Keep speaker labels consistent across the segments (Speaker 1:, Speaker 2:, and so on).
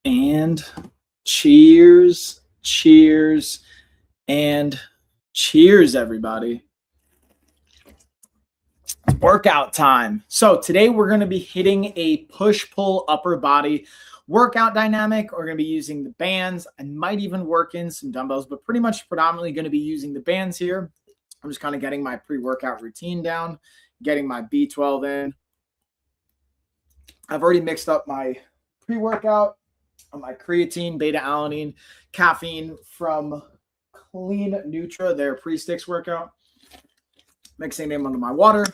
Speaker 1: And cheers, cheers, and cheers, everybody. It's workout time. So today we're going to be hitting a push-pull upper body workout dynamic. We're going to be using the bands. I might even work in some dumbbells, but pretty much predominantly going to be using the bands here. I'm just kind of getting my pre-workout routine down, getting my B12 in. I've already mixed up my pre-workout, my creatine, beta-alanine, caffeine from Clean Nutra, their pre-sticks workout. Mixing them under my water.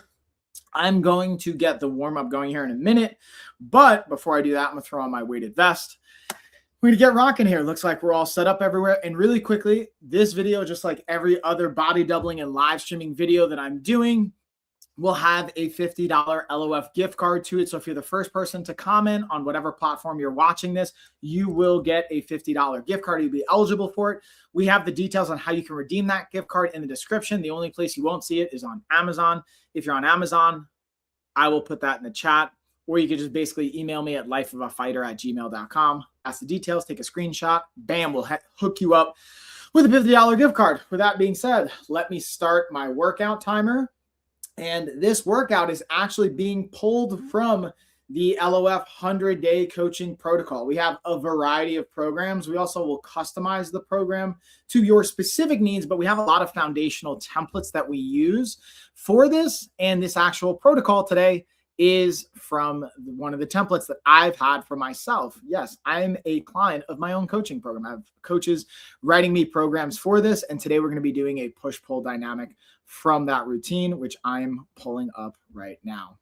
Speaker 1: I'm going to get the warm-up going here in a minute, but before I do that, I'm going to throw on my weighted vest. We're going to get rocking here. Looks like we're all set up everywhere. And really quickly, this video, just like every other body doubling and live streaming video that I'm doing, will have a $50 LOF gift card to it. So if you're the first person to comment on whatever platform you're watching this, you will get a $50 gift card. You'll be eligible for it. We have the details on how you can redeem that gift card in the description. The only place you won't see it is on Amazon. If you're on Amazon, I will put that in the chat, or you can just basically email me at lifeofafighter@gmail.com. Ask the details, take a screenshot, bam, we'll hook you up with a $50 gift card. With that being said, let me start my workout timer. And this workout is actually being pulled from the LOF 100-day coaching protocol. We have a variety of programs. We also will customize the program to your specific needs, but we have a lot of foundational templates that we use for this. And this actual protocol today is from one of the templates that I've had for myself. Yes, I'm a client of my own coaching program. I have coaches writing me programs for this. And today we're going to be doing a push-pull dynamic from that routine, which I'm pulling up right now.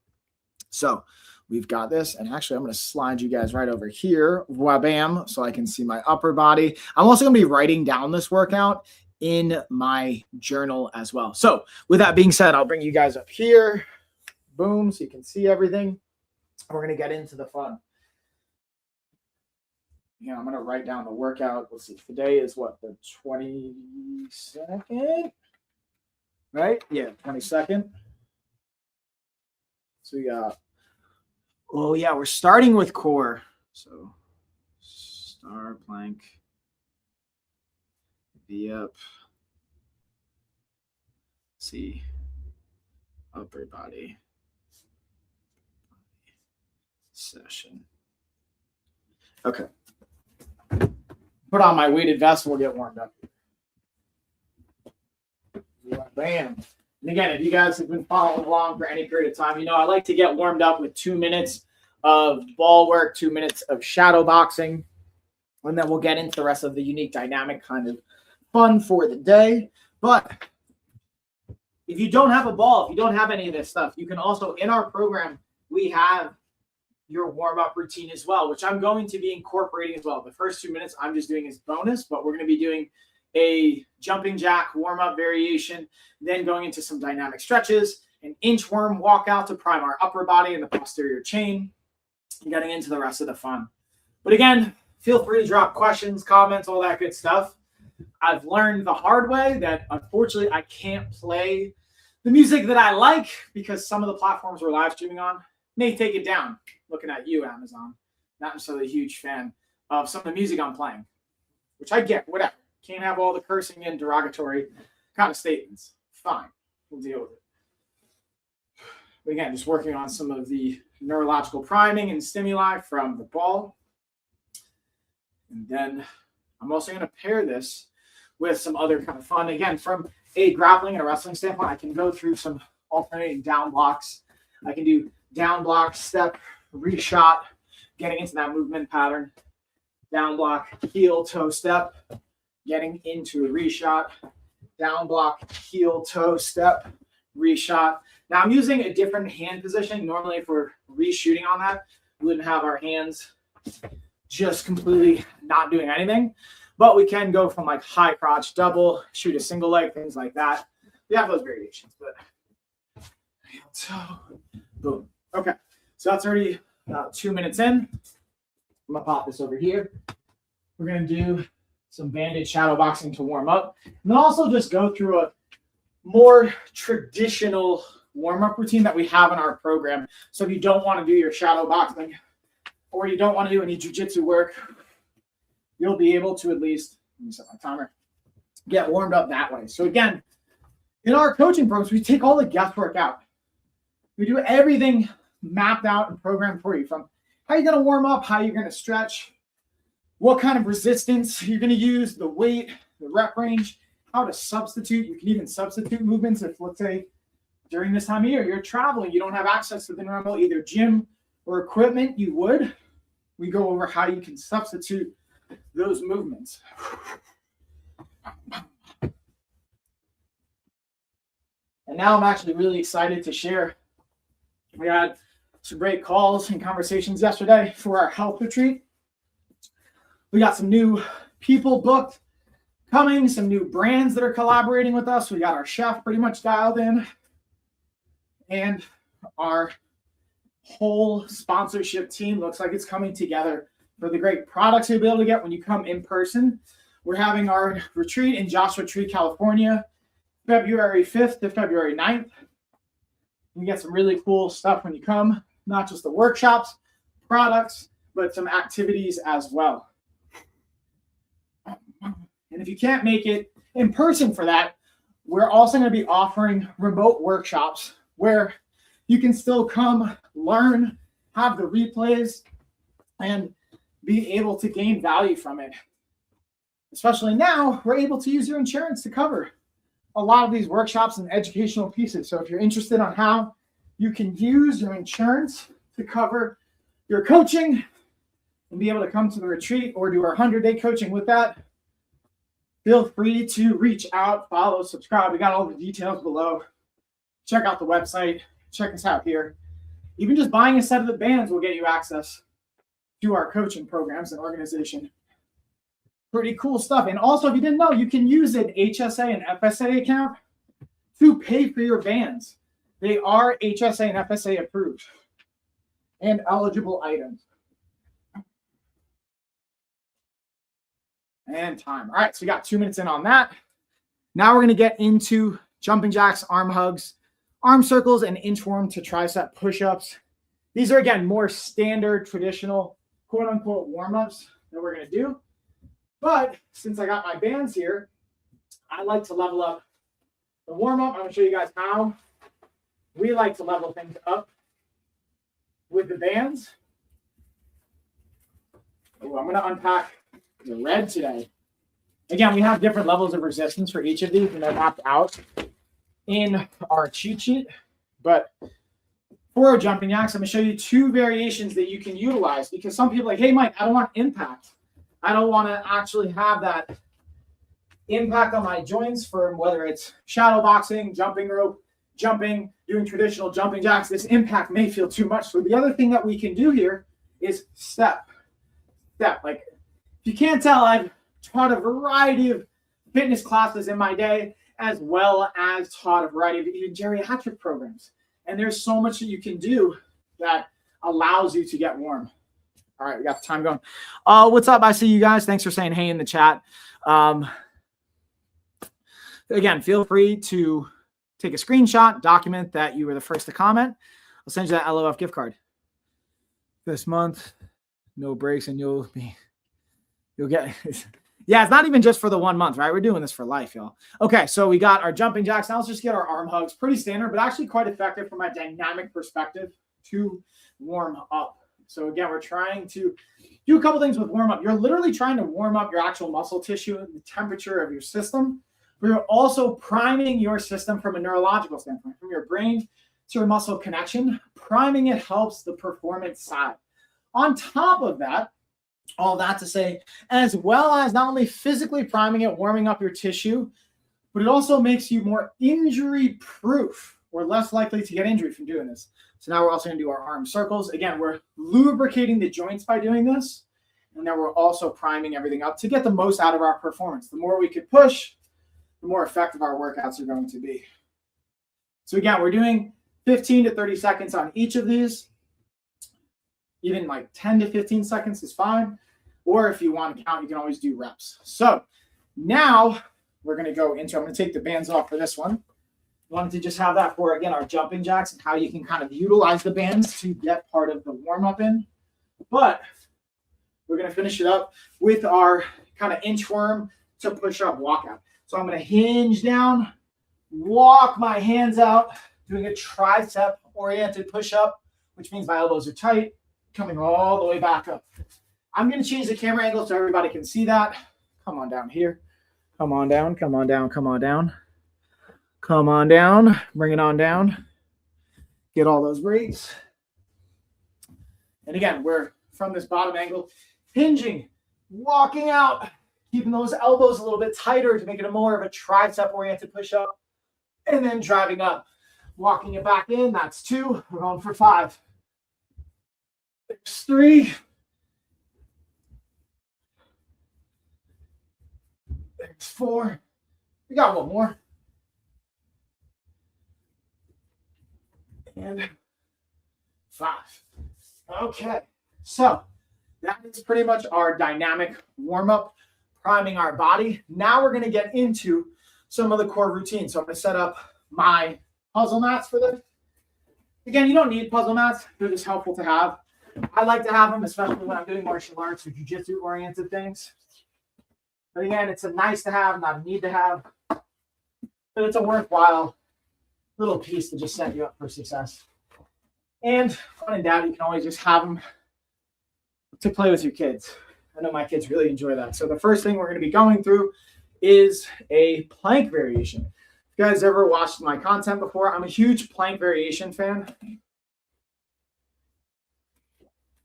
Speaker 1: So we've got this. And actually, I'm going to slide you guys right over here. Wabam, so I can see my upper body. I'm also going to be writing down this workout in my journal as well. So with that being said, I'll bring you guys up here. Boom, so you can see everything. We're going to get into the fun. Yeah, I'm going to write down the workout. Let's see. Today is what, the 22nd? Right? Yeah, 22nd. So we got, oh yeah, we're starting with core. So star plank, V up, see, upper body session. Okay. Put on my weighted vest and we'll get warmed up. Bam. And again, if you guys have been following along for any period of time, you know I like to get warmed up with 2 minutes of ball work, 2 minutes of shadow boxing, and then we'll get into the rest of the unique dynamic kind of fun for the day. But if you don't have a ball, if you don't have any of this stuff, you can also, in our program, we have your warm-up routine as well, which I'm going to be incorporating as well. The first 2 minutes I'm just doing as bonus, but we're going to be doing a jumping jack warm-up variation, then going into some dynamic stretches, an inchworm walkout to prime our upper body and the posterior chain, and getting into the rest of the fun. But again, feel free to drop questions, comments, all that good stuff. I've learned the hard way that unfortunately I can't play the music that I like because some of the platforms we're live streaming on may take it down. Looking at you, Amazon. Not necessarily a huge fan of some of the music I'm playing, which I get, whatever. Can't have all the cursing and derogatory kind of statements. Fine. We'll deal with it. But again, just working on some of the neurological priming and stimuli from the ball. And then I'm also going to pair this with some other kind of fun. Again, from a grappling and a wrestling standpoint, I can go through some alternating down blocks. I can do down block, step, reshot, getting into that movement pattern. Down block, heel, toe, step, getting into a reshot. Down block, heel, toe, step, reshot. Now I'm using a different hand position. Normally if we're reshooting on that, we wouldn't have our hands just completely not doing anything. But we can go from like high crotch double, shoot a single leg, things like that. We have those variations, but so boom. Okay, so that's already about 2 minutes in. I'm gonna pop this over here. We're gonna do some banded shadow boxing to warm up, and then also just go through a more traditional warm-up routine that we have in our program. So if you don't want to do your shadow boxing or you don't want to do any jiu-jitsu work, you'll be able to at least, let me set my timer, get warmed up that way. So again, in our coaching programs, we take all the guesswork out. We do everything mapped out and programmed for you, from how you're going to warm up, how you're going to stretch, what kind of resistance you're going to use, the weight, the rep range, how to substitute. You can even substitute movements if, let's say, during this time of year, you're traveling, you don't have access to the normal either gym or equipment you would. We go over how you can substitute those movements. And now I'm actually really excited to share. We had some great calls and conversations yesterday for our health retreat. We got some new people booked coming, some new brands that are collaborating with us. We got our chef pretty much dialed in, and our whole sponsorship team looks like it's coming together for the great products you'll be able to get when you come in person. We're having our retreat in Joshua Tree, California, February 5th to February 9th. You get some really cool stuff when you come, not just the workshops, products, but some activities as well. And if you can't make it in person for that, we're also going to be offering remote workshops where you can still come, learn, have the replays, and be able to gain value from it. Especially now, we're able to use your insurance to cover a lot of these workshops and educational pieces. So if you're interested on how you can use your insurance to cover your coaching and be able to come to the retreat or do our 100-day coaching with that, feel free to reach out, follow, subscribe. We got all the details below. Check out the website. Check us out here. Even just buying a set of the bands will get you access to our coaching programs and organization. Pretty cool stuff. And also, if you didn't know, you can use an HSA and FSA account to pay for your bands. They are HSA and FSA approved and eligible items. And time. All right, so we got 2 minutes in on that. Now we're going to get into jumping jacks, arm hugs, arm circles, and inchworm to tricep push-ups. These are, again, more standard, traditional, quote-unquote warm-ups that we're going to do. But since I got my bands here, I like to level up the warm-up. I'm going to show you guys how we like to level things up with the bands. Ooh, I'm going to unpack the red today. Again, we have different levels of resistance for each of these, and they're mapped out in our cheat sheet. But for our jumping jacks, I'm going to show you 2 variations that you can utilize, because some people are like, hey, Mike, I don't want impact. I don't want to actually have that impact on my joints from whether it's shadow boxing, jumping rope, jumping, doing traditional jumping jacks. This impact may feel too much. So the other thing that we can do here is step. Like, if you can't tell, I've taught a variety of fitness classes in my day, as well as taught a variety of even geriatric programs. And there's so much that you can do that allows you to get warm. All right, we got the time going. What's up? I see you guys. Thanks for saying hey in the chat. Again, feel free to take a screenshot, document that you were the first to comment. I'll send you that LOF gift card. This month, no breaks, and you'll get yeah, it's not even just for the 1 month, right? We're doing this for life, y'all. Okay, so we got our jumping jacks. Now let's just get our arm hugs. Pretty standard, but actually quite effective from a dynamic perspective to warm up. So again, we're trying to do a couple things with warm up. You're literally trying to warm up your actual muscle tissue and the temperature of your system. But you're also priming your system from a neurological standpoint, from your brain to your muscle connection. Priming it helps the performance side. On top of that, all that to say, as well as not only physically priming it, warming up your tissue, but it also makes you more injury proof or less likely to get injured from doing this. So now we're also going to do our arm circles. Again, we're lubricating the joints by doing this. And then we're also priming everything up to get the most out of our performance. The more we could push, the more effective our workouts are going to be. So again, we're doing 15 to 30 seconds on each of these. Even like 10 to 15 seconds is fine. Or if you want to count, you can always do reps. So now we're going to go into, I'm going to take the bands off for this one. Wanted to just have that for, again, our jumping jacks and how you can kind of utilize the bands to get part of the warm-up in. But we're going to finish it up with our kind of inchworm to push-up walkout. So I'm going to hinge down, walk my hands out, doing a tricep-oriented push-up, which means my elbows are tight, coming all the way back up. I'm going to change the camera angle so everybody can see that. Come on down here. Come on down, come on down, come on down. Come on down, bring it on down. Get all those breaks. And again, we're from this bottom angle, hinging, walking out, keeping those elbows a little bit tighter to make it more of a tricep-oriented push-up, and then driving up, walking it back in. That's 2. We're going for 5. There's 3. There's 4. We got one more. And 5. Okay, so that is pretty much our dynamic warm-up, priming our body. Now we're going to get into some of the core routines. So I'm going to set up my puzzle mats for this. Again, you don't need puzzle mats. They're just helpful to have. I like to have them, especially when I'm doing martial arts or jiu-jitsu oriented things. But again, it's a nice to have, not a need to have. But it's a worthwhile little piece to just set you up for success. And when in doubt, you can always just have them to play with your kids. I know my kids really enjoy that. So the first thing we're going to be going through is a plank variation. If you guys ever watched my content before, I'm a huge plank variation fan,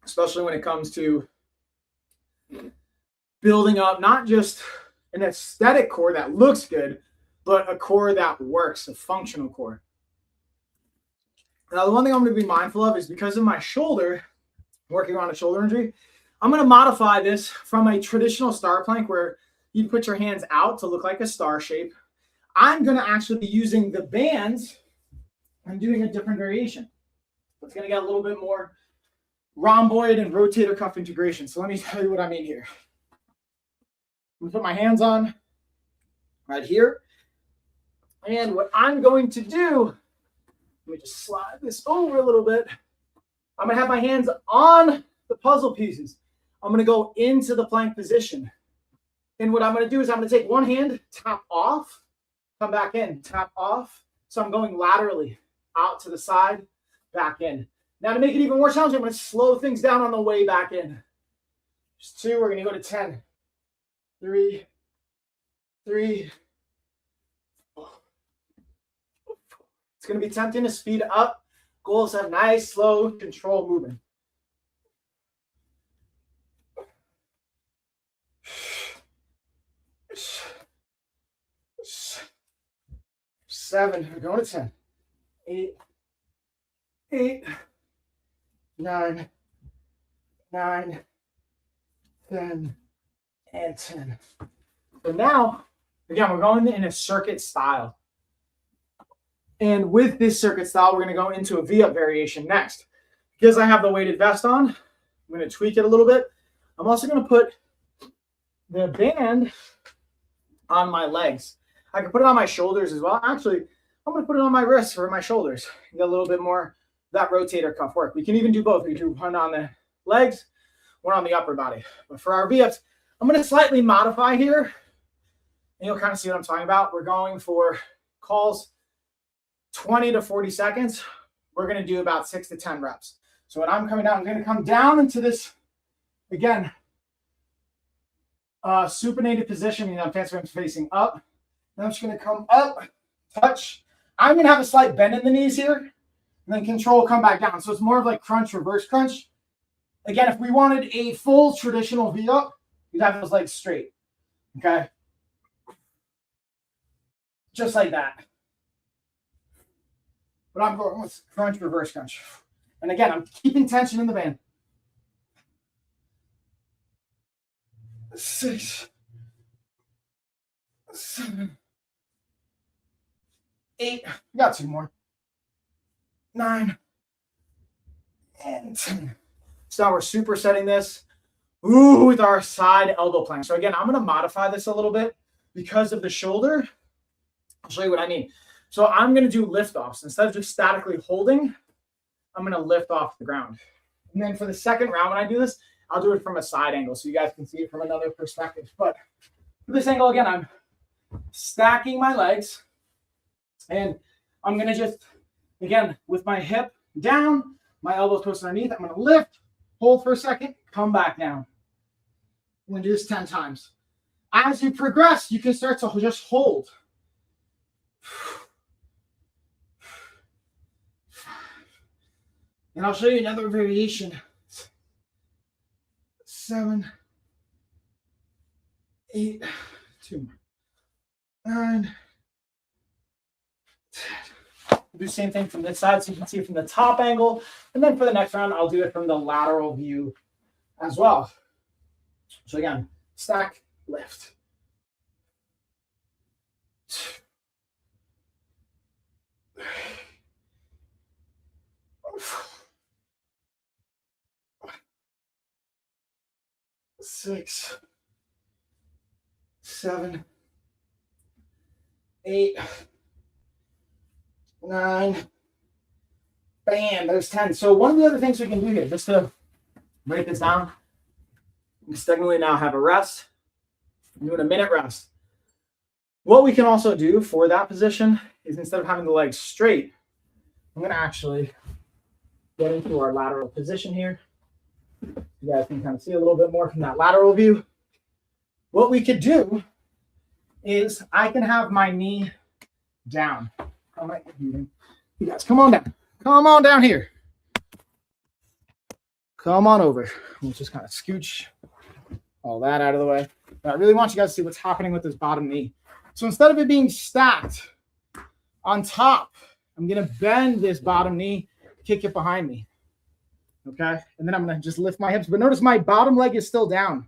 Speaker 1: especially when it comes to building up not just an aesthetic core that looks good, but a core that works, a functional core. Now, the one thing I'm going to be mindful of is because of my shoulder, working on a shoulder injury, I'm going to modify this from a traditional star plank where you put your hands out to look like a star shape. I'm going to actually be using the bands and doing a different variation. It's going to get a little bit more rhomboid and rotator cuff integration. So let me tell you what I mean here. I'm going to put my hands on right here. And what I'm going to do, let me just slide this over a little bit. I'm going to have my hands on the puzzle pieces. I'm going to go into the plank position. And what I'm going to do is I'm going to take one hand, tap off, come back in, tap off. So I'm going laterally out to the side, back in. Now to make it even more challenging, I'm going to slow things down on the way back in. Just 2, we're going to go to 10. 3, 3. It's going to be tempting to speed up. Goal is to have nice, slow, controlled movement. 7, we're going to 10. 8, 9, 10, and 10. So now, again, we're going in a circuit style. And with this circuit style, we're going to go into a V-up variation next. Because I have the weighted vest on, I'm going to tweak it a little bit. I'm also going to put the band on my legs. I can put it on my shoulders as well. Actually, I'm going to put it on my wrists or my shoulders. Get a little bit more of that rotator cuff work. We can even do both. We can do one on the legs, one on the upper body. But for our V-ups, I'm going to slightly modify here. And you'll kind of see what I'm talking about. We're going for calls 20 to 40 seconds. We're going to do about 6 to 10 reps. So when I'm coming down, I'm going to come down into this, again, supinated position, meaning I'm facing up. And I'm just going to come up, touch. I'm going to have a slight bend in the knees here, and then control, come back down. So it's more of like crunch, reverse crunch. Again, if we wanted a full traditional V-up, you'd have those legs straight, okay? Just like that. But I'm going with crunch, reverse crunch. And again, I'm keeping tension in the band. 6, 7, 8. We got 2 more. 9, and 10. So now we're supersetting this with our side elbow plank. So again, I'm going to modify this a little bit because of the shoulder. I'll show you what I mean. So I'm going to do lift offs. Instead of just statically holding, I'm going to lift off the ground. And then for the second round, when I do this, I'll do it from a side angle so you guys can see it from another perspective. But for this angle, again, I'm stacking my legs, and I'm going to just, again, with my hip down, my elbows close underneath, I'm going to lift, hold for a second, come back down. I'm going to do this 10 times. As you progress, you can start to just hold. And I'll show you another variation. 7, 8, 2, 9, 10. We'll do the same thing from this side so you can see it from the top angle. And then for the next round, I'll do it from the lateral view as well. So again, stack, lift. 6, 7, 8, 9. Bam, there's 10. So one of the other things we can do here, just to break this down, we technically now have a rest. I'm doing a minute rest. What we can also do for that position is instead of having the legs straight, I'm going to actually get into our lateral position here. You guys can kind of see a little bit more from that lateral view. What we could do is I can have my knee down. You guys, come on down. Come on down here. Come on over. We'll just kind of scooch all that out of the way. But I really want you guys to see what's happening with this bottom knee. So instead of it being stacked on top, I'm going to bend this bottom knee, kick it behind me. Okay, and then I'm going to just lift my hips. But notice my bottom leg is still down.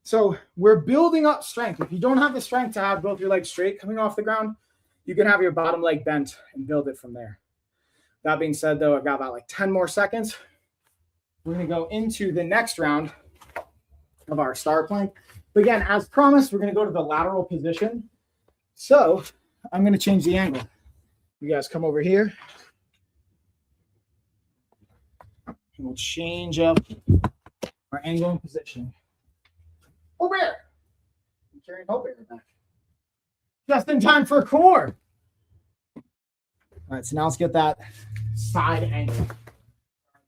Speaker 1: So we're building up strength. If you don't have the strength to have both your legs straight coming off the ground, you can have your bottom leg bent and build it from there. That being said, though, I've got about like 10 more seconds. We're going to go into the next round of our star plank. But again, as promised, we're going to go to the lateral position. So I'm going to change the angle. You guys come over here. We'll change up our angle and position. Over there. I'm carrying Hope Bear back. Just in time for core. All right, so now let's get that side angle,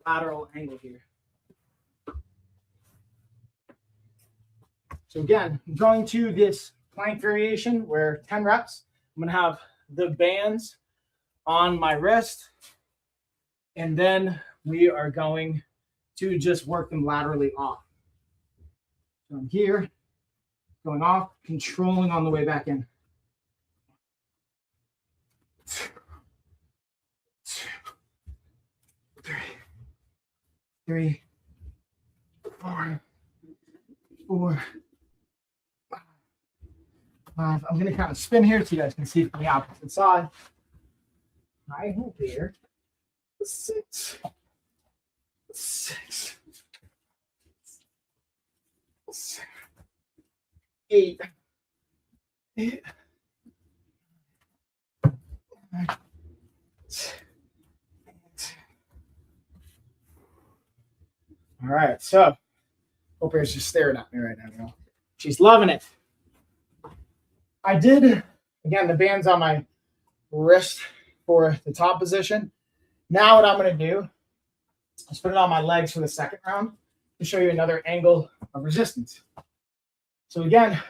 Speaker 1: lateral angle here. So again, I'm going to this plank variation where 10 reps. I'm going to have the bands on my wrist, and then we are going to just work them laterally off. So I'm here, going off, controlling on the way back in. 2, 3, 4, 5. I'm going to kind of spin here so you guys can see from the opposite side. I hope here. 6, 6, 7, 8, 8, 9, 10. All right, so Hope Bear's just staring at me right now. She's loving it. I did, again, the band's on my wrist for the top position. Now what I'm going to do is put it on my legs for the second round to show you another angle of resistance. So again,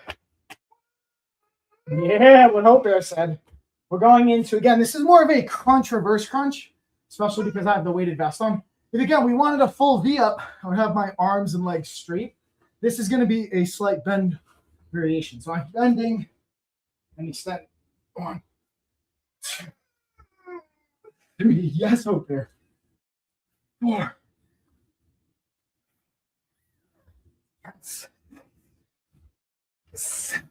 Speaker 1: yeah, what Hope Bear said, we're going into, again, this is more of a crunch, reverse crunch, especially because I have the weighted vest on. If again, we wanted a full V up, I would have my arms and legs straight. This is going to be a slight bend variation. So I'm bending and extend. 1, 2, 3. Yes, Hope Bear. 4. Yes. 7.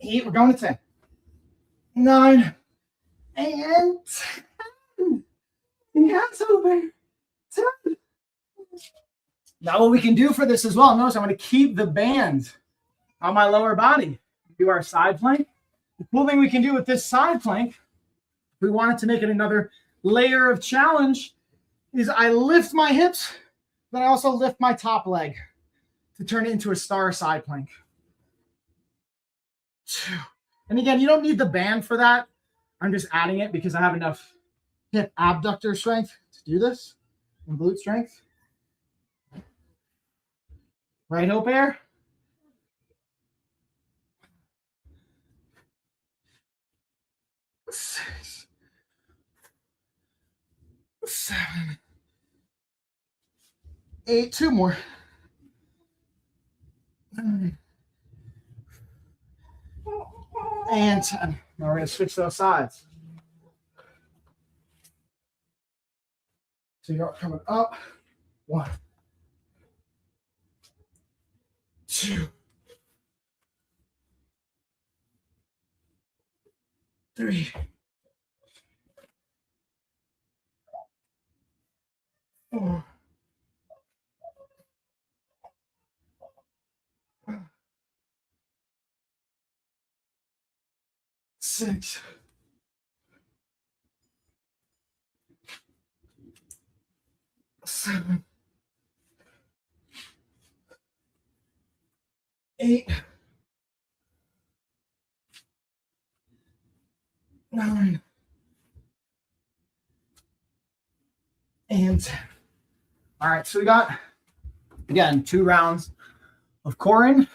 Speaker 1: 8. We're going to 10. 9. And 10. Yes, Hope Bear. 10. Now what we can do for this as well, notice I'm going to keep the band on my lower body. Do our side plank. The cool thing we can do with this side plank, if we wanted to make it another layer of challenge, is I lift my hips Then I also lift my top leg to turn it into a star side plank. 2. And again, you don't need the band for that. I'm just adding it because I have enough hip abductor strength to do this and glute strength. Right hip air. 6, 7, 8, 2 more. 9, and 10. Now we're going to switch those sides. So you're coming up. 1, 2, 3, 4, 6, 7, 8, 9, and 10. All right, so we got, again, 2 rounds of core in.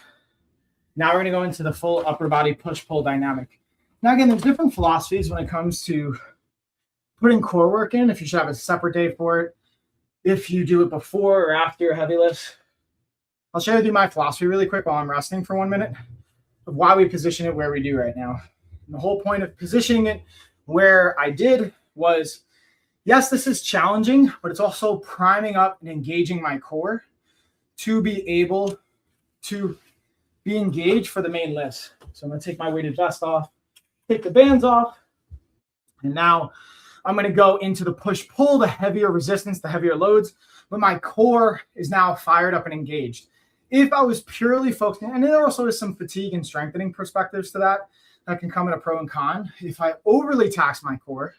Speaker 1: Now we're going to go into the full upper body push-pull dynamic. Now, again, there's different philosophies when it comes to putting core work in, if you should have a separate day for it, if you do it before or after your heavy lifts. I'll share with you my philosophy really quick while I'm resting for 1 minute of why we position it where we do right now. And the whole point of positioning it where I did was, yes, this is challenging, but it's also priming up and engaging my core to be able to be engaged for the main lifts. So I'm going to take my weighted vest off, take the bands off, and now I'm going to go into the push-pull, the heavier resistance, the heavier loads, but my core is now fired up and engaged. If I was purely focusing, and there also is some fatigue and strengthening perspectives to that can come in a pro and con. If I overly tax my core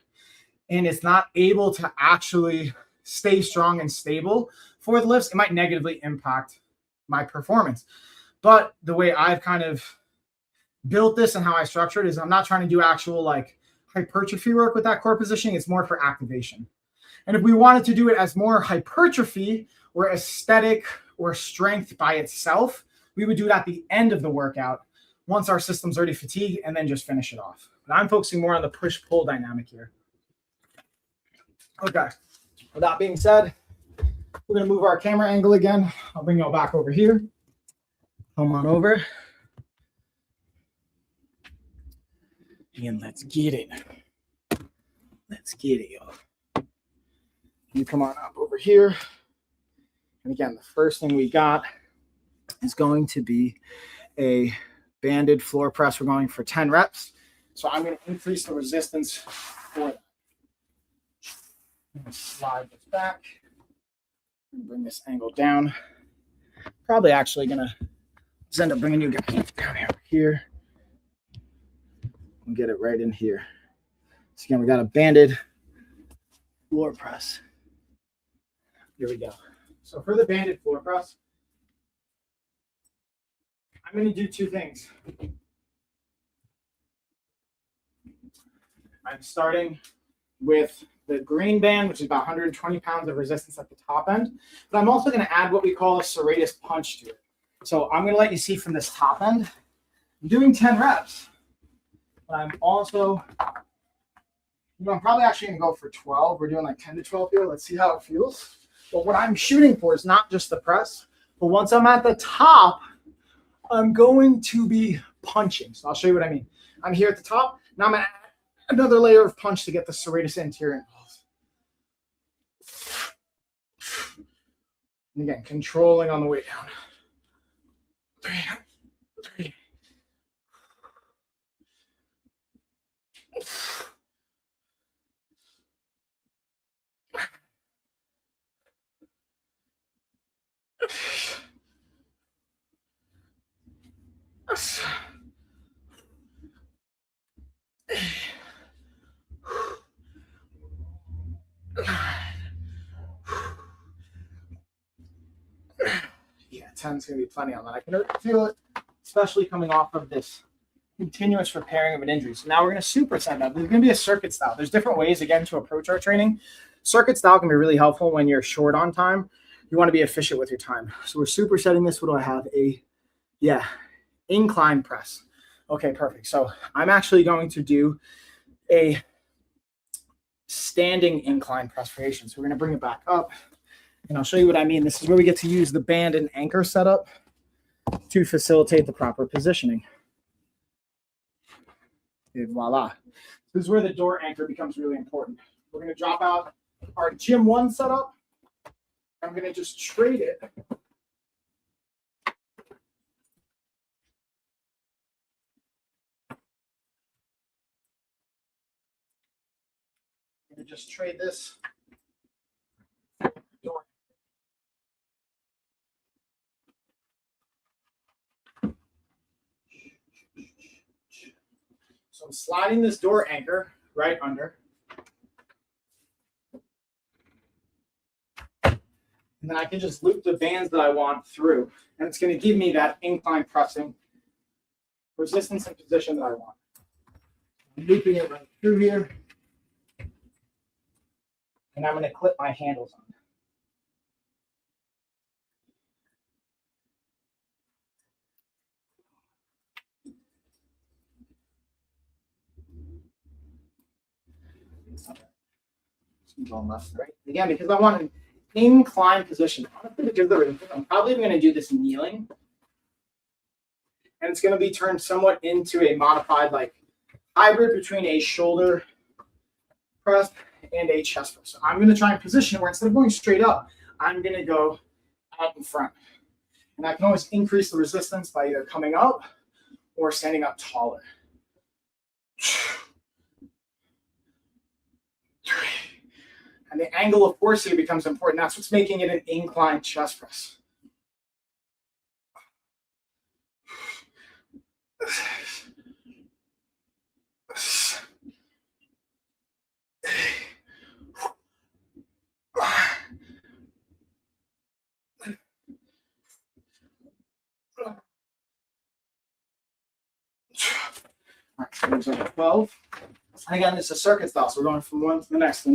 Speaker 1: and it's not able to actually stay strong and stable for the lifts, it might negatively impact my performance. But the way I've kind of built this and how I structure it is I'm not trying to do actual like hypertrophy work with that core positioning. It's more for activation. And if we wanted to do it as more hypertrophy or aesthetic or strength by itself, we would do it at the end of the workout once our system's already fatigued and then just finish it off. But I'm focusing more on the push-pull dynamic here. Okay. With that being said, we're going to move our camera angle again. I'll bring you back over here. Come on over. And let's get it. Let's get it, y'all. You come on up over here. And again, the first thing we got is going to be a banded floor press. We're going for 10 reps. So I'm going to increase the resistance for that. I'm going to slide this back. Bring this angle down. Probably actually going to just end up bringing you guys down here. And get it right in here. So again, we got a banded floor press. Here we go. So for the banded floor press, I'm going to do 2 things. I'm starting with the green band, which is about 120 pounds of resistance at the top end. But I'm also going to add what we call a serratus punch to it. So I'm going to let you see from this top end. I'm doing 10 reps. But I'm also, I'm probably actually going to go for 12. We're doing like 10 to 12 here. Let's see how it feels. But what I'm shooting for is not just the press, but once I'm at the top, I'm going to be punching. So I'll show you what I mean. I'm here at the top. Now I'm going to add another layer of punch to get the serratus anterior impulse. And again, controlling on the way down. 3. 10 is going to be plenty on that. I can feel it, especially coming off of this continuous repairing of an injury. So now we're going to superset that. There's going to be a circuit style. There's different ways, again, to approach our training. Circuit style can be really helpful when you're short on time. You want to be efficient with your time. So we're supersetting this. What do I have? Incline press. Okay, perfect. So I'm actually going to do a standing incline press variation. So we're going to bring it back up, and I'll show you what I mean. This is where we get to use the band and anchor setup to facilitate the proper positioning. And voila. This is where the door anchor becomes really important. We're going to drop out our Gym 1 setup. I'm going to just trade it. I'm going to just trade this door. So I'm sliding this door anchor right under. And then I can just loop the bands that I want through. And it's going to give me that incline pressing resistance and position that I want. I'm looping it right through here. And I'm going to clip my handles on. Going left, right. Again, because I want an incline position. I'm probably going to do this kneeling. And it's going to be turned somewhat into a modified, like, hybrid between a shoulder press and a chest press. So I'm going to try and position it where instead of going straight up, I'm going to go out in front. And I can always increase the resistance by either coming up or standing up taller. 3. And the angle of force here becomes important. That's what's making it an incline chest press. 12. And again, this is a circuit style, so we're going from one to the next,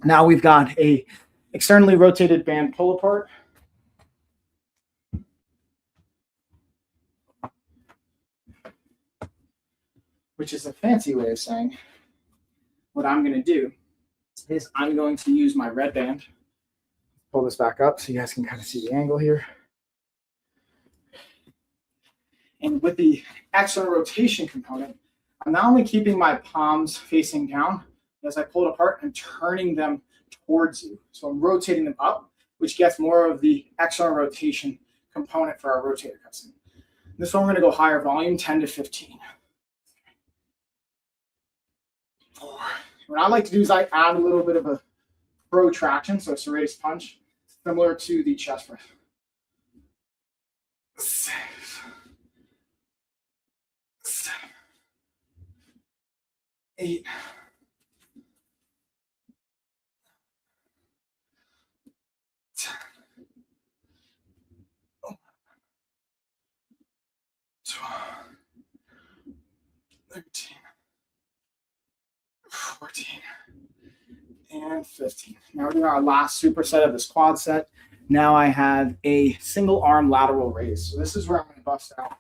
Speaker 1: Now we've got a externally rotated band pull apart. Which is a fancy way of saying what I'm going to do is I'm going to use my red band. Pull this back up so you guys can kind of see the angle here. And with the external rotation component, I'm not only keeping my palms facing down as I pull it apart and turning them towards you. So I'm rotating them up, which gets more of the external rotation component for our rotator cuffs. This one we're going to go higher volume, 10 to 15. 4. What I like to do is I add a little bit of a protraction, so it's a raised punch, similar to the chest press. 6. 7. 8. 10. 12. 13. 14. And 15. Now we're doing our last superset of this quad set. Now I have a single arm lateral raise. So this is where I'm going to bust out.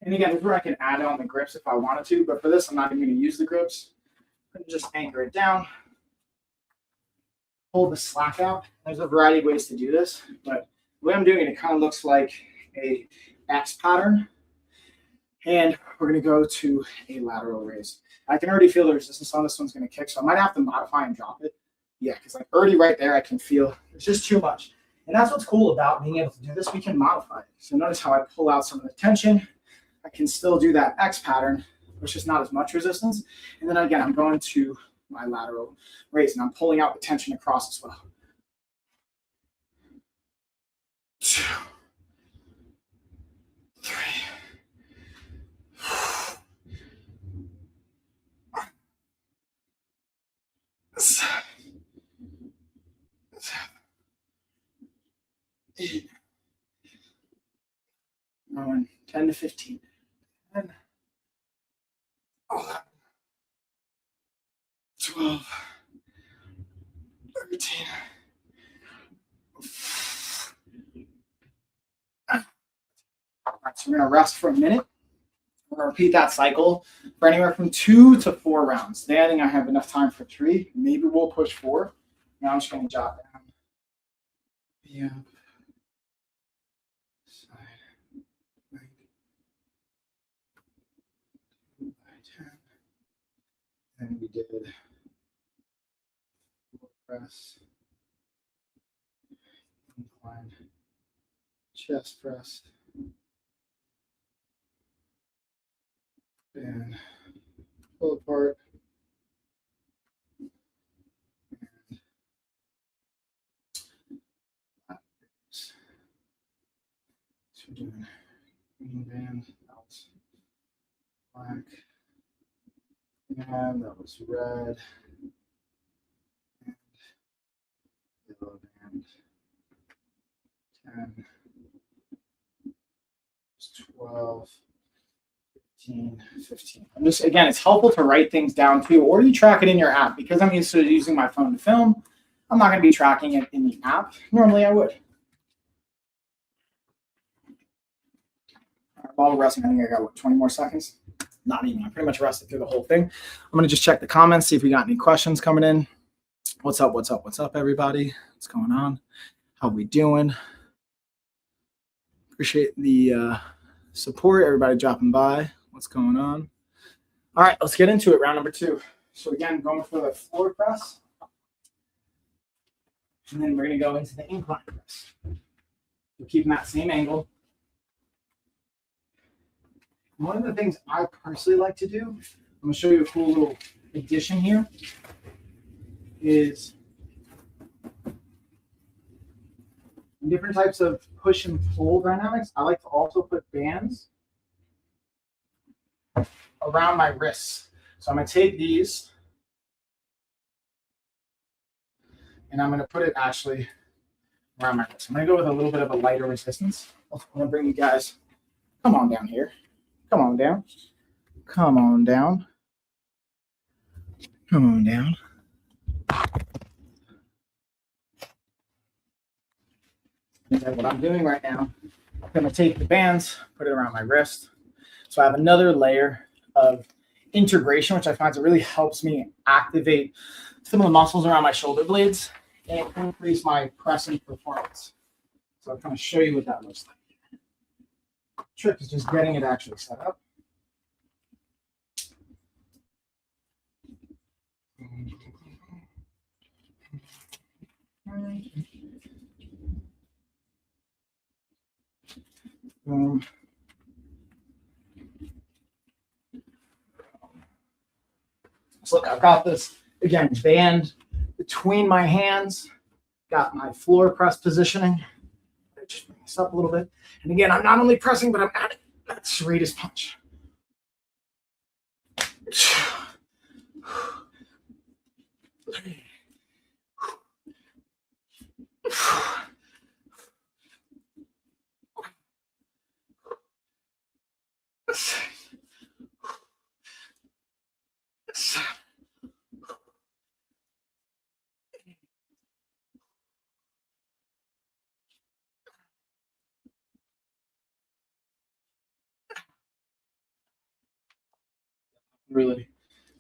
Speaker 1: And again, this is where I can add on the grips if I wanted to, but for this, I'm not even going to use the grips. I'm going to just anchor it down, pull the slack out. There's a variety of ways to do this, but the way I'm doing it, it kind of looks like a X pattern. And we're going to go to a lateral raise. I can already feel the resistance on this one's going to kick, so I might have to modify and drop it. Yeah, because like already right there, I can feel it's just too much. And that's what's cool about being able to do this. We can modify it. So notice how I pull out some of the tension. I can still do that X pattern, which is not as much resistance. And then again, I'm going to my lateral raise, and I'm pulling out the tension across as well. 2, 3, 4, Going 10 to 15. 10, 11, 12, 13. All right, so we're going to rest for a minute. We're going to repeat that cycle for anywhere from 2 to 4 rounds. Today, I think I have enough time for 3. Maybe we'll push 4. Now I'm just going to jot down. Yeah. Side. Right. 2 by 10. And we did press, incline, chest press, and pull apart. So we're doing green band, that was black, and that was red, and yellow band, 10, 12, 15, 15. I'm just, again, it's helpful to write things down too, or you track it in your app. Because I'm used to using my phone to film, I'm not going to be tracking it in the app. Normally I would. While we're resting, I think I got, what, 20 more seconds? Not even. I pretty much rested through the whole thing. I'm going to just check the comments, see if we got any questions coming in. What's up, what's up, what's up, everybody? What's going on? How we doing? Appreciate the support, everybody dropping by. What's going on? All right, let's get into it. Round number 2. So again, going for the floor press. And then we're going to go into the incline press. We're keeping that same angle. One of the things I personally like to do, I'm going to show you a cool little addition here, is different types of push and pull dynamics. I like to also put bands around my wrists. So I'm going to take these and I'm going to put it actually around my wrist. I'm going to go with a little bit of a lighter resistance. I'm going to bring you guys, come on down here. Come on down. Come on down. Come on down. And what I'm doing right now, I'm going to take the bands, put it around my wrist. So I have another layer of integration, which I find it really helps me activate some of the muscles around my shoulder blades and increase my pressing performance. So I'll kind of show you what that looks like. Trick is just getting it actually set up. So look, I've got this, again, band between my hands, got my floor press positioning. Just bring this up a little bit. And again, I'm not only pressing, but I'm adding that serratus punch. Really,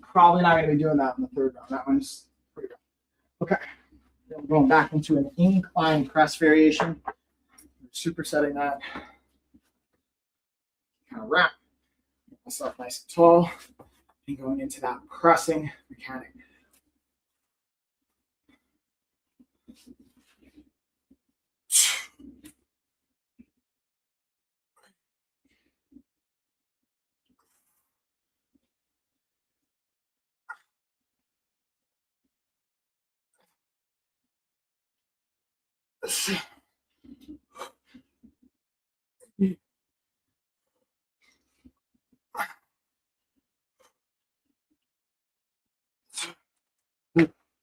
Speaker 1: probably not going to be doing that in the 3rd round. That one's pretty good. Okay, then we're going back into an incline press variation. Supersetting that. Kind of wrap myself nice and tall, and going into that pressing mechanic.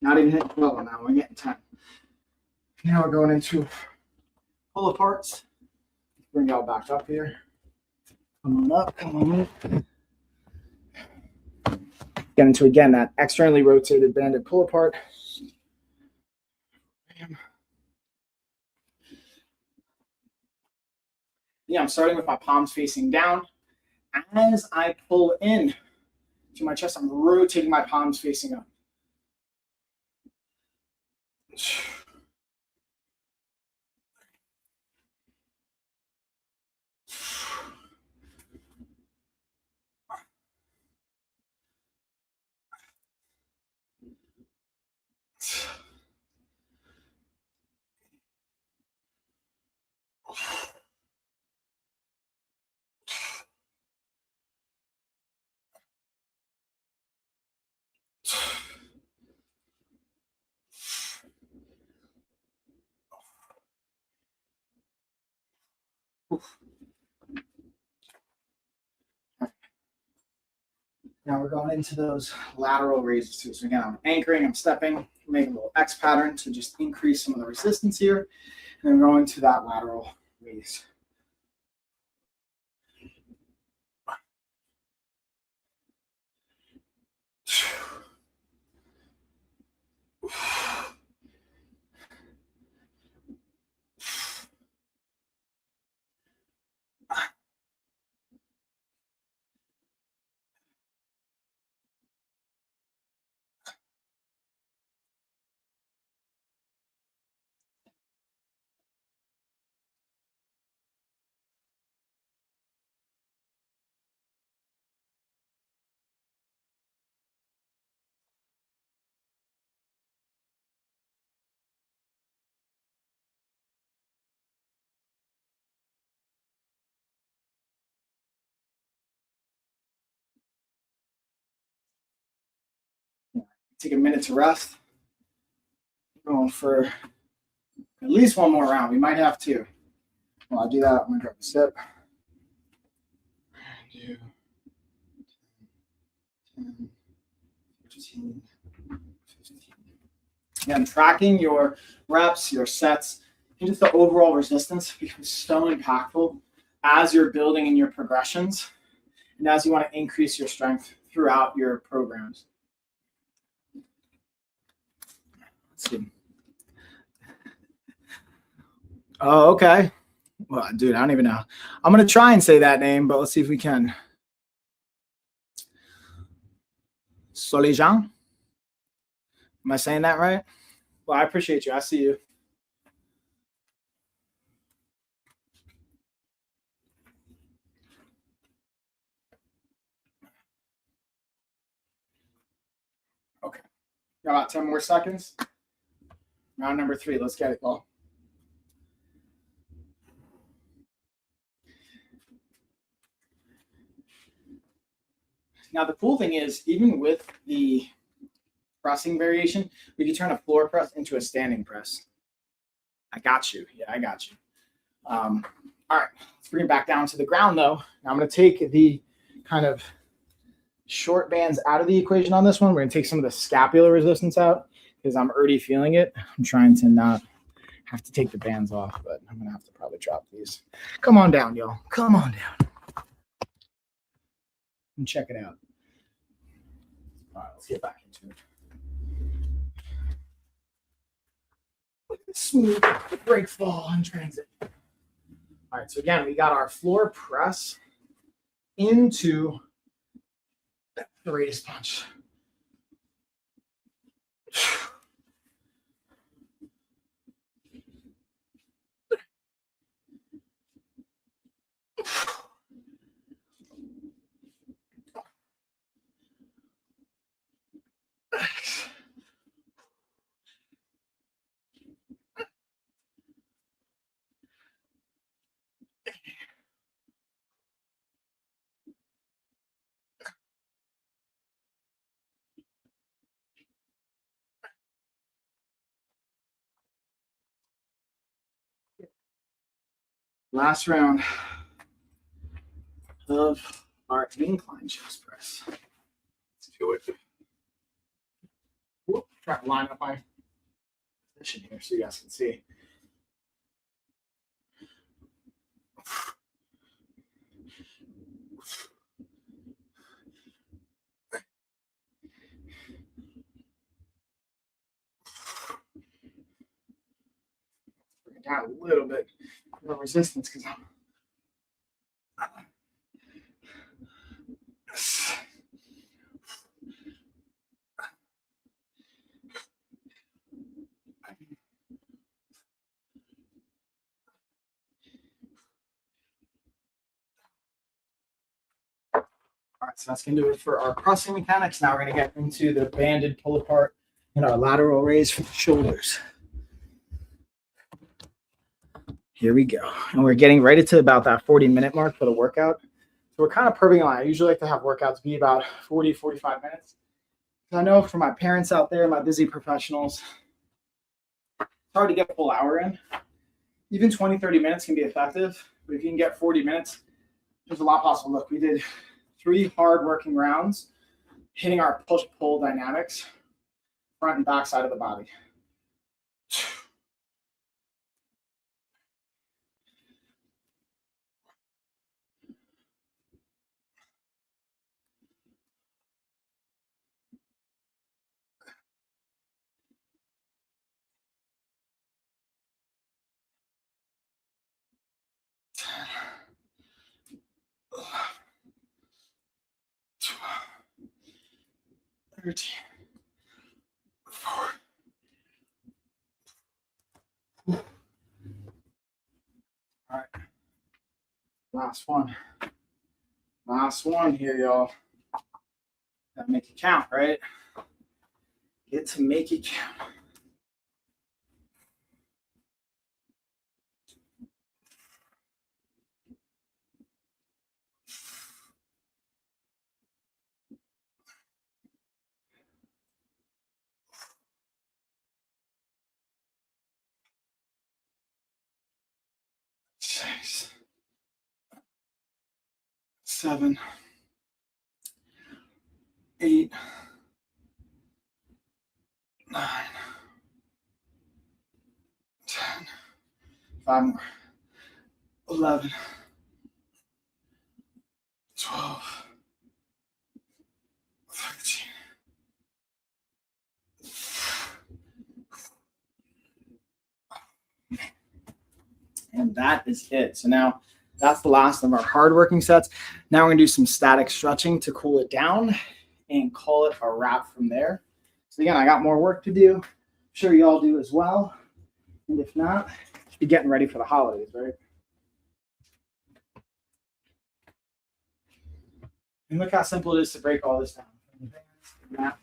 Speaker 1: Not even hitting 12 on that one, we're getting 10. Now we're going into pull aparts. Bring y'all back up here. Come on up, come on up. Get into, again, that externally rotated banded pull apart. Yeah, I'm starting with my palms facing down. As I pull in to my chest, I'm rotating my palms facing up. Now we're going into those lateral raises too. So again, I'm anchoring, I'm stepping, making a little X pattern to just increase some of the resistance here. And then going to that lateral raise. Take a minute to rest. Going for at least one more round. We might have two. While I do that, I'm going to grab a sip. 2, 10, 15, 15. Again, tracking your reps, your sets, and just the overall resistance becomes so impactful as you're building in your progressions and as you want to increase your strength throughout your programs. Let's see. Oh, okay. Well, dude, I don't even know. I'm going to try and say that name, but let's see if we can. Solijan? Am I saying that right? Well, I appreciate you. I see you. Okay. Got about 10 more seconds. Round number 3. Let's get it, y'all. Now, the cool thing is, even with the pressing variation, we can turn a floor press into a standing press. I got you. Yeah, I got you. All right, let's bring it back down to the ground, though. Now, I'm going to take the kind of short bands out of the equation on this one. We're going to take some of the scapular resistance out because I'm already feeling it. I'm trying to not have to take the bands off, but I'm going to have to probably drop these. Come on down, y'all. Come on down. And check it out. All right, let's get back into it. Look at the smooth the break fall in transit. All right, so again, we got our floor press into the radius punch. Last round of our incline chest press. Let's do it. Whoop, try to line up my position here so you guys can see. little bit of resistance because I'm all right, so that's going to do it for our crossing mechanics. Now we're going to get into the banded pull apart and our lateral raise for the shoulders. Here we go. And we're getting right into about that 40-minute mark for the workout. So we're kind of proving line. I usually like to have workouts be about 40, 45 minutes. So I know for my parents out there, my busy professionals, it's hard to get a full hour in. Even 20, 30 minutes can be effective. But if you can get 40 minutes, there's a lot possible. Look, we did 3 hard working rounds, hitting our push-pull dynamics, front and back side of the body. All right. Last one. Last one here, y'all. Gotta make it count, right? Get to make it count. Six, 7, 8, 9, 10, 5 more, 11, 12, 13. And that is it. So now that's the last of our hard working sets. Now we're going to do some static stretching to cool it down and call it a wrap from there. So again, I got more work to do. I'm sure you all do as well. And if not, be getting ready for the holidays, right? And look how simple it is to break all this down.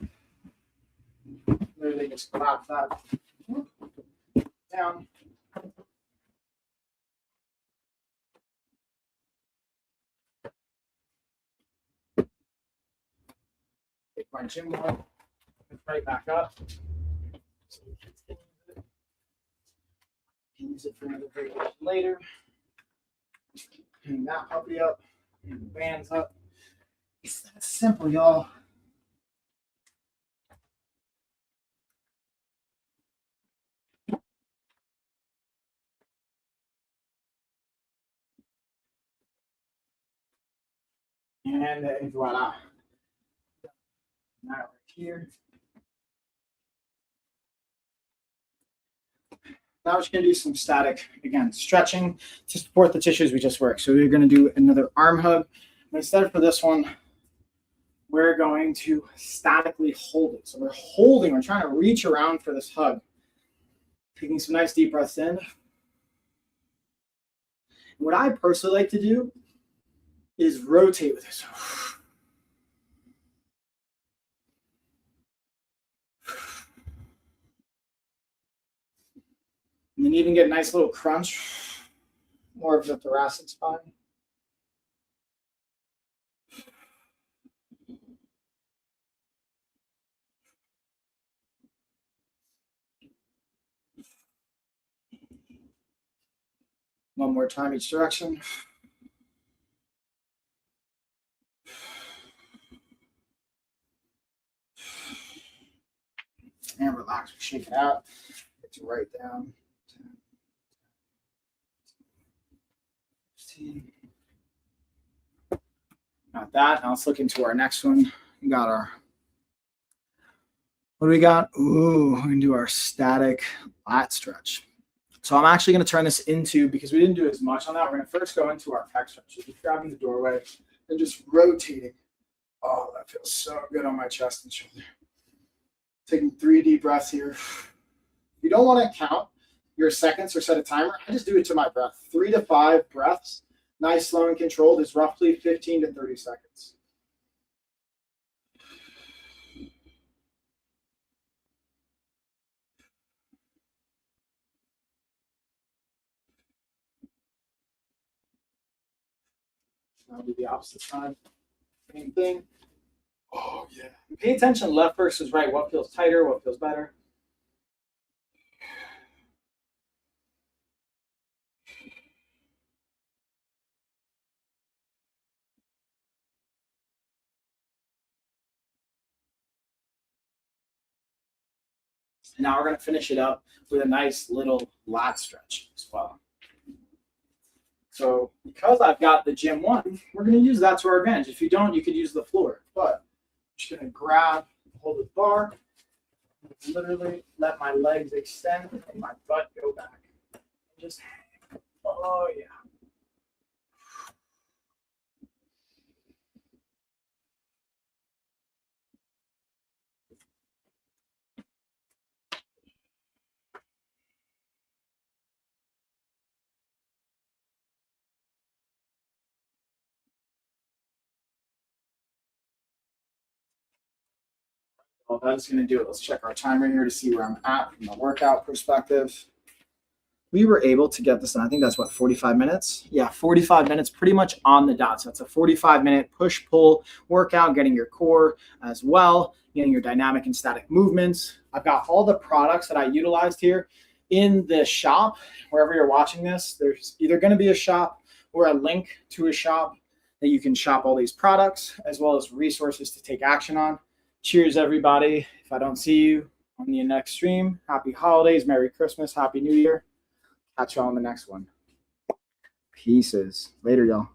Speaker 1: Literally just collapse that down. Take my gym ball, right back up. So we can use it for another variation later. Hang that puppy up, and the bands up. It's that simple, y'all. And voila. Now right here. Now we're just going to do some static, again, stretching to support the tissues we just worked. So we're going to do another arm hug. But instead for this one, we're going to statically hold it. So we're holding, we're trying to reach around for this hug. Taking some nice deep breaths in. And what I personally like to do is rotate with this. And then even get a nice little crunch, more of the thoracic spine. One more time each direction. And relax, shake it out. Get to right down. 10, 15. Got that. Now let's look into our next one. We got our, what do we got? Ooh, we're gonna do our static lat stretch. So I'm actually going to turn this into, because we didn't do as much on that, we're going to first go into our pec stretch. So just grabbing the doorway and just rotating. Oh, that feels so good on my chest and shoulder. Taking 3 deep breaths here. If you don't want to count your seconds or set a timer, I just do it to my breath. 3 to 5 breaths, nice, slow, and controlled, is roughly 15 to 30 seconds. I'll do the opposite side. Same thing. Oh, yeah. Pay attention left versus right. What feels tighter? What feels better? Now we're going to finish it up with a nice little lat stretch as well. So because I've got the gym one, we're going to use that to our advantage. If you don't, you could use the floor. But I'm just going to grab, hold the bar, literally let my legs extend and my butt go back. And just, oh yeah. Well, that's going to do it. Let's check our timer here to see where I'm at from a workout perspective. We were able to get this done. I think that's what, 45 minutes? Yeah, 45 minutes, pretty much on the dot. So it's a 45-minute push-pull workout, getting your core as well, getting your dynamic and static movements. I've got all the products that I utilized here in the shop. Wherever you're watching this, there's either going to be a shop or a link to a shop that you can shop all these products, as well as resources to take action on. Cheers, everybody. If I don't see you on the next stream, happy holidays, Merry Christmas, Happy New Year. Catch you all on the next one. Pieces. Later, y'all.